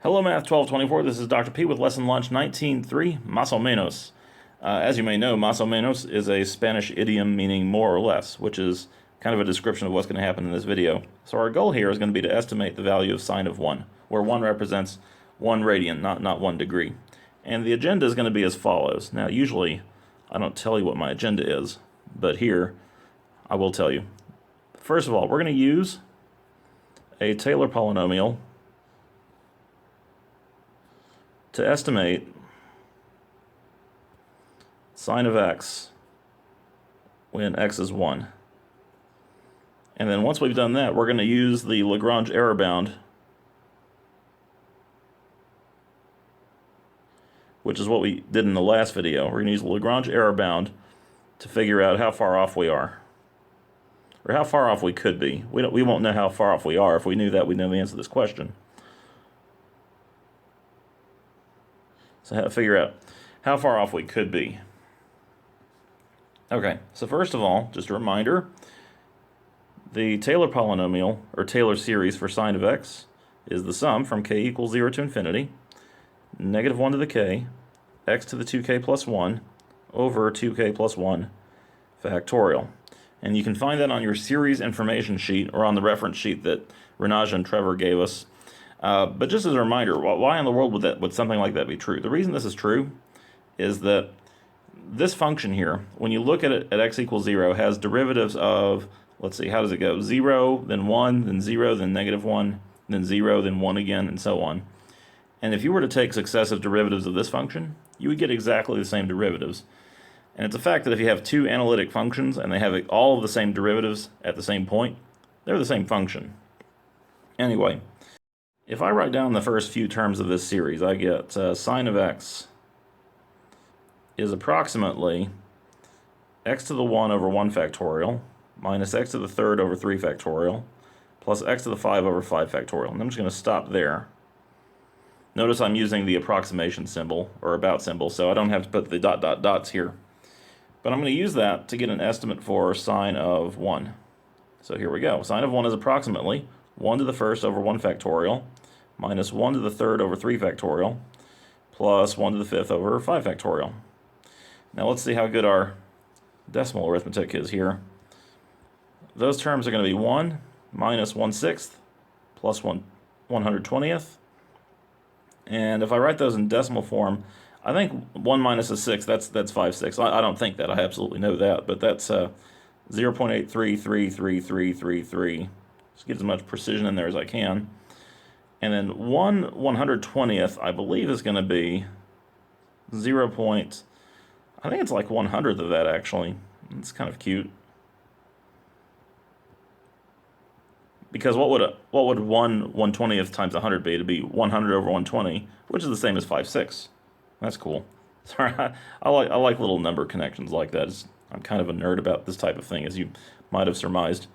Hello, Math 1224. This is Dr. P with Lesson Launch 19.3, Más o menos. As you may know, más o menos is a Spanish idiom meaning more or less, which is kind of a description of what's going to happen in this video. So our goal here is going to be to estimate the value of sine of 1, where 1 represents 1 radian, not 1 degree. And the agenda is going to be as follows. Now, usually I don't tell you what my agenda is, but here I will tell you. First of all, we're going to use a Taylor polynomial to estimate sine of x when x is 1. And then once we've done that, we're going to use the Lagrange error bound, which is what we did in the last video. We're going to use the Lagrange error bound to figure out how far off we are, or how far off we could be. We won't know how far off we are. If we knew that, we'd know the answer to this question. So how to figure out how far off we could be. Okay, so first of all, just a reminder, the Taylor polynomial, or Taylor series for sine of x, is the sum from k equals 0 to infinity, negative 1 to the k, x to the 2k plus 1, over 2k plus 1 factorial. And you can find that on your series information sheet, or on the reference sheet that Renaj and Trevor gave us. But just as a reminder, why in the world would something like that be true? The reason this is true is that this function here, when you look at it at x equals 0, has derivatives of, let's see, how does it go? 0, then 1, then 0, then negative 1, then 0, then 1 again, and so on. And if you were to take successive derivatives of this function, you would get exactly the same derivatives. And it's a fact that if you have two analytic functions and they have all of the same derivatives at the same point, they're the same function. Anyway, if I write down the first few terms of this series, I get sine of x is approximately x to the 1 over 1 factorial minus x to the third over 3 factorial plus x to the 5 over 5 factorial. And I'm just going to stop there. Notice I'm using the approximation symbol, or about symbol, so I don't have to put the dot dot dots here. But I'm going to use that to get an estimate for sine of 1. So here we go. Sine of 1 is approximately 1 to the first over 1 factorial minus 1 to the third over 3 factorial plus 1 to the fifth over 5 factorial. Now let's see how good our decimal arithmetic is here. Those terms are going to be 1 minus 1/6 plus 1/120th. And if I write those in decimal form, I think 1 minus a 6, that's 5/6. I don't think that. I absolutely know that. But that's 0.833333. Just get as much precision in there as I can. And then 1/120th, I believe, is going to be 0. I think it's like 100th of that, actually. It's kind of cute. Because what would 1/120th times 100 be? It'd be 100 over 120, which is the same as 5/6. That's cool. Sorry, I like little number connections like that. I'm kind of a nerd about this type of thing, as you might have surmised.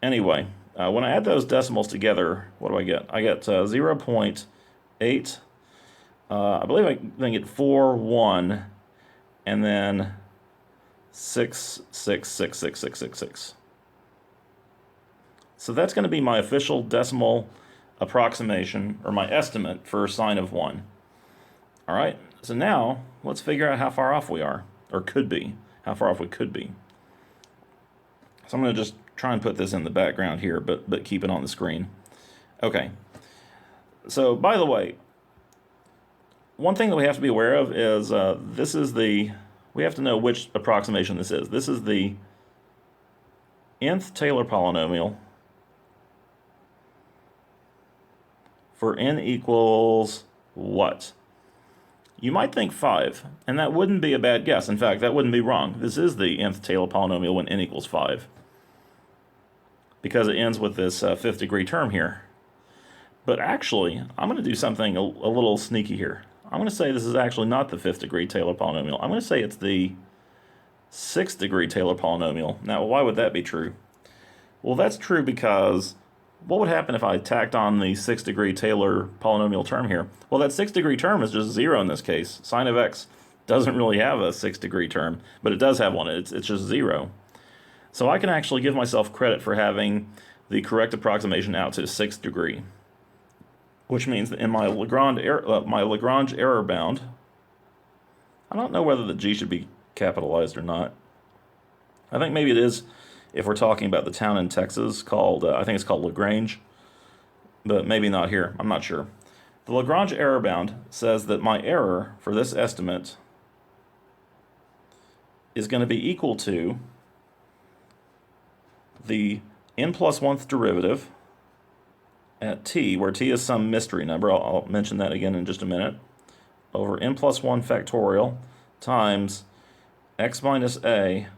Anyway, when I add those decimals together, what do I get? I get 0.8. I believe I then get 4,1, and then 6,6666666. So that's going to be my official decimal approximation, or my estimate for sine of 1. All right, so now let's figure out how far off we are, or could be, how far off we could be. So I'm going to just try and put this in the background here, but keep it on the screen. Okay, so by the way, one thing that we have to be aware of is we have to know which approximation this is. This is the nth Taylor polynomial for n equals what? You might think 5, and that wouldn't be a bad guess. In fact, that wouldn't be wrong. This is the nth Taylor polynomial when n equals 5, because it ends with this fifth degree term here. But actually, I'm going to do something a little sneaky here. I'm going to say this is actually not the fifth degree Taylor polynomial. I'm going to say it's the sixth degree Taylor polynomial. Now, why would that be true? Well, that's true because what would happen if I tacked on the sixth degree Taylor polynomial term here? Well, that sixth degree term is just 0 in this case. Sine of x doesn't really have a sixth degree term, but it does have one. It's just 0. So I can actually give myself credit for having the correct approximation out to the sixth degree. which means that in my Lagrange error bound, I don't know whether the G should be capitalized or not. I think maybe it is if we're talking about the town in Texas called, I think it's called LaGrange, but maybe not here. I'm not sure. The Lagrange error bound says that my error for this estimate is going to be equal to the n plus 1th derivative at t, where t is some mystery number, I'll mention that again in just a minute, over n plus 1 factorial times x minus a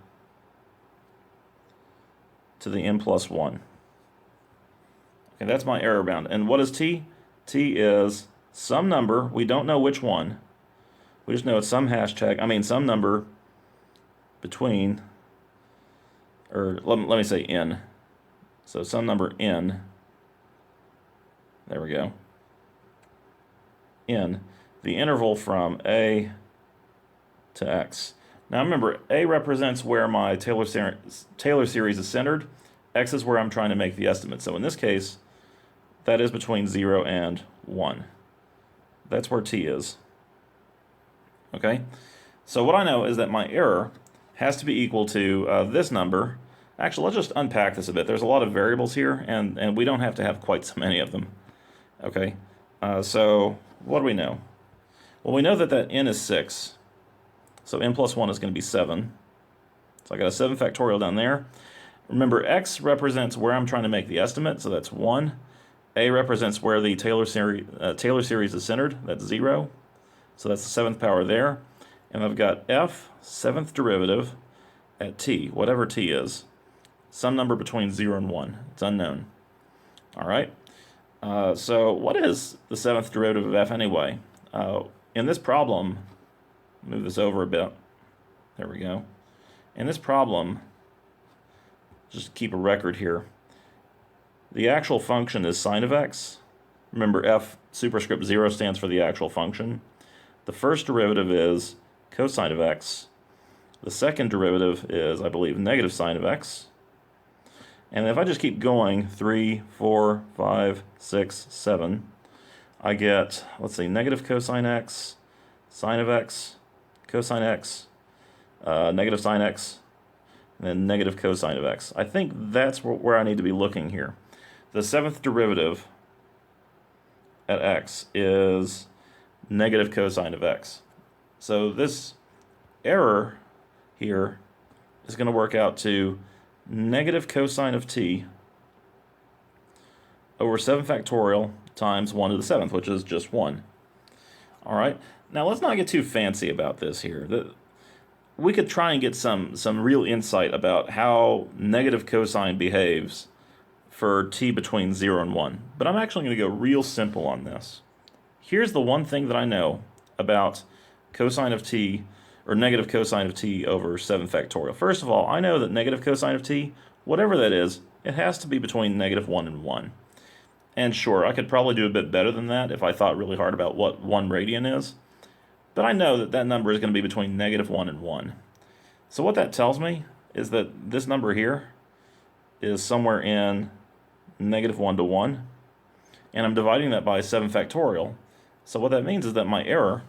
to the n plus 1. Okay, that's my error bound. And what is t? T is some number, we don't know which one, we just know it's some some number between, or let me say n. So some number n, there we go, in the interval from a to x. Now remember, a represents where my Taylor series is centered, x is where I'm trying to make the estimate. So in this case, that is between 0 and 1. That's where t is. Okay? So what I know is that my error has to be equal to this number. Actually, let's just unpack this a bit. There's a lot of variables here, and we don't have to have quite so many of them. Okay? So what do we know? Well, we know that n is 6. So n plus 1 is going to be 7. So I got a 7 factorial down there. Remember, x represents where I'm trying to make the estimate, so that's 1. A represents where the Taylor series is centered, that's 0. So that's the 7th power there. And I've got f, 7th derivative, at t, whatever t is. Some number between 0 and 1. It's unknown. All right? So what is the 7th derivative of f anyway? In this problem, move this over a bit. There we go. In this problem, just keep a record here. The actual function is sine of x. Remember, f superscript 0 stands for the actual function. The first derivative is cosine of x. The second derivative is, I believe, negative sine of x. And if I just keep going, 3, 4, 5, 6, 7, I get, let's see, negative cosine x, sine of x, cosine x, negative sine x, and then negative cosine of x. I think that's where I need to be looking here. The 7th derivative at x is negative cosine of x. So this error here is going to work out to negative cosine of t over 7 factorial times 1 to the 7th, which is just 1. All right, now let's not get too fancy about this here. We could try and get some real insight about how negative cosine behaves for t between 0 and 1. But I'm actually going to go real simple on this. Here's the one thing that I know about cosine of t, or negative cosine of t over 7 factorial. First of all, I know that negative cosine of t, whatever that is, it has to be between negative 1 and 1. And sure, I could probably do a bit better than that if I thought really hard about what 1 radian is. But I know that that number is going to be between negative 1 and 1. So what that tells me is that this number here is somewhere in negative 1 to 1. And I'm dividing that by 7 factorial. So what that means is that my error,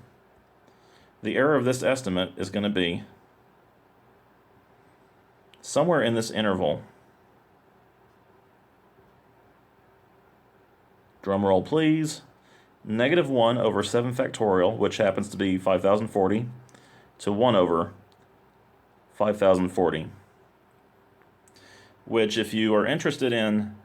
the error of this estimate, is going to be somewhere in this interval. Drum roll, please. Negative 1 over 7 factorial, which happens to be 5040, to 1 over 5040. Which, if you are interested in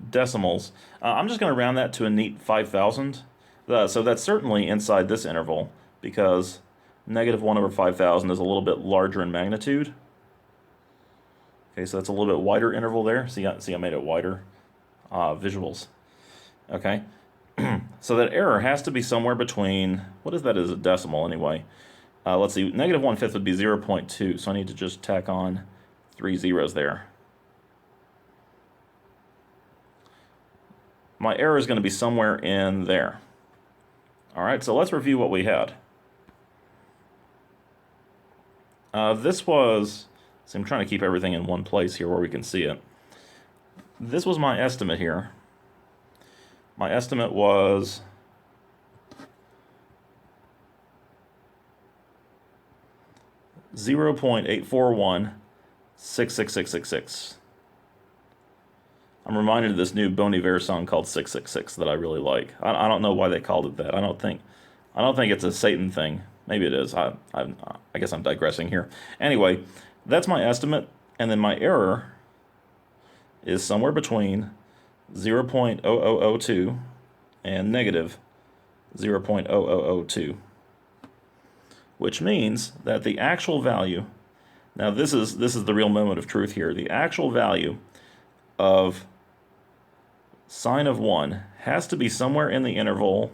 decimals, I'm just going to round that to a neat 5,000. So that's certainly inside this interval, because negative 1 over 5,000 is a little bit larger in magnitude. Okay, so that's a little bit wider interval there. See, I made it wider. Visuals. Okay, so that error has to be somewhere between, what is that as a decimal anyway? Let's see, negative 1/5 would be 0.2, so I need to just tack on 3 zeros there. My error is going to be somewhere in there. All right, so let's review what we had. This was, so I'm trying to keep everything in one place here where we can see it. This was my estimate here. My estimate was 0.841666666. I'm reminded of this new Bon Iver song called 666 that I really like. I don't know why they called it that. I don't think it's a Satan thing. Maybe it is. I guess I'm digressing here. Anyway, that's my estimate, and then my error is somewhere between 0.0002 and negative 0.0002, which means that the actual value, now this is the real moment of truth here, the actual value of sine of 1 has to be somewhere in the interval.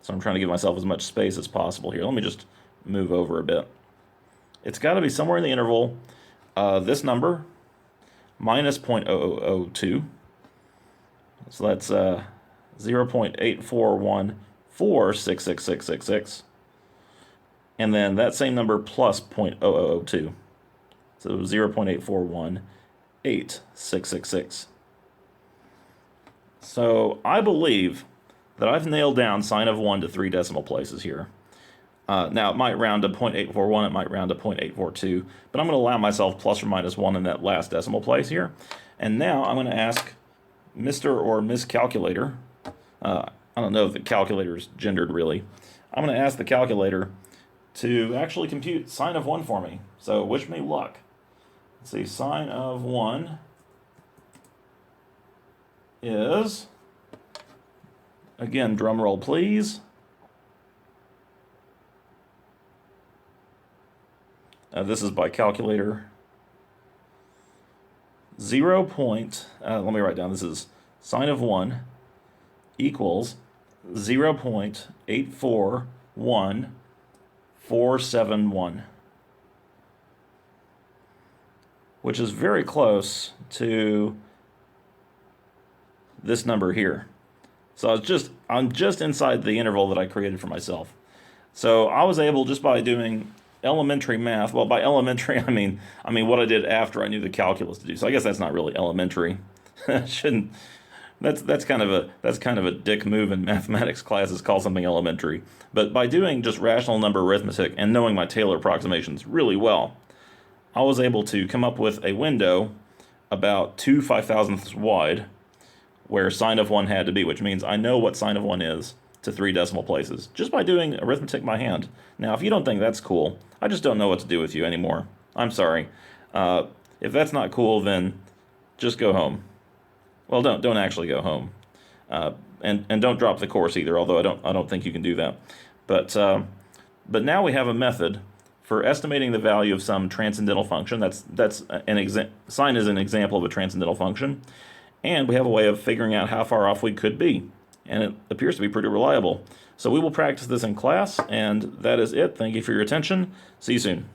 So I'm trying to give myself as much space as possible here. Let me just move over a bit. It's got to be somewhere in the interval, this number, minus 0.0002. So that's 0.841466666. And then that same number plus 0.0002. So 0.8418666. So I believe that I've nailed down sine of 1 to 3 decimal places here. Now, it might round to 0.841, it might round to 0.842, but I'm going to allow myself plus or minus 1 in that last decimal place here. And now I'm going to ask Mr. or Miss Calculator, I don't know if the calculator is gendered really, I'm going to ask the calculator to actually compute sine of 1 for me. So wish me luck. Let's see, sine of 1 is, again, drum roll please, this is by calculator, let me write down, this is sine of 1 equals 0.841471, which is very close to this number here. So I'm just inside the interval that I created for myself. So I was able, just by doing elementary math, well, by elementary I mean what I did after I knew the calculus to do. So I guess that's not really elementary. Shouldn't. That's kind of a dick move in mathematics classes, call something elementary. But by doing just rational number arithmetic and knowing my Taylor approximations really well, I was able to come up with a window about 2 5/1000ths wide where sine of 1 had to be, which means I know what sine of 1 is to 3 decimal places, just by doing arithmetic by hand. Now, if you don't think that's cool, I just don't know what to do with you anymore. I'm sorry. If that's not cool, then just go home. Well, don't actually go home, and don't drop the course either. Although I don't think you can do that. But now we have a method for estimating the value of some transcendental function. Sine is an example of a transcendental function, and we have a way of figuring out how far off we could be. And it appears to be pretty reliable. So we will practice this in class, and that is it. Thank you for your attention. See you soon.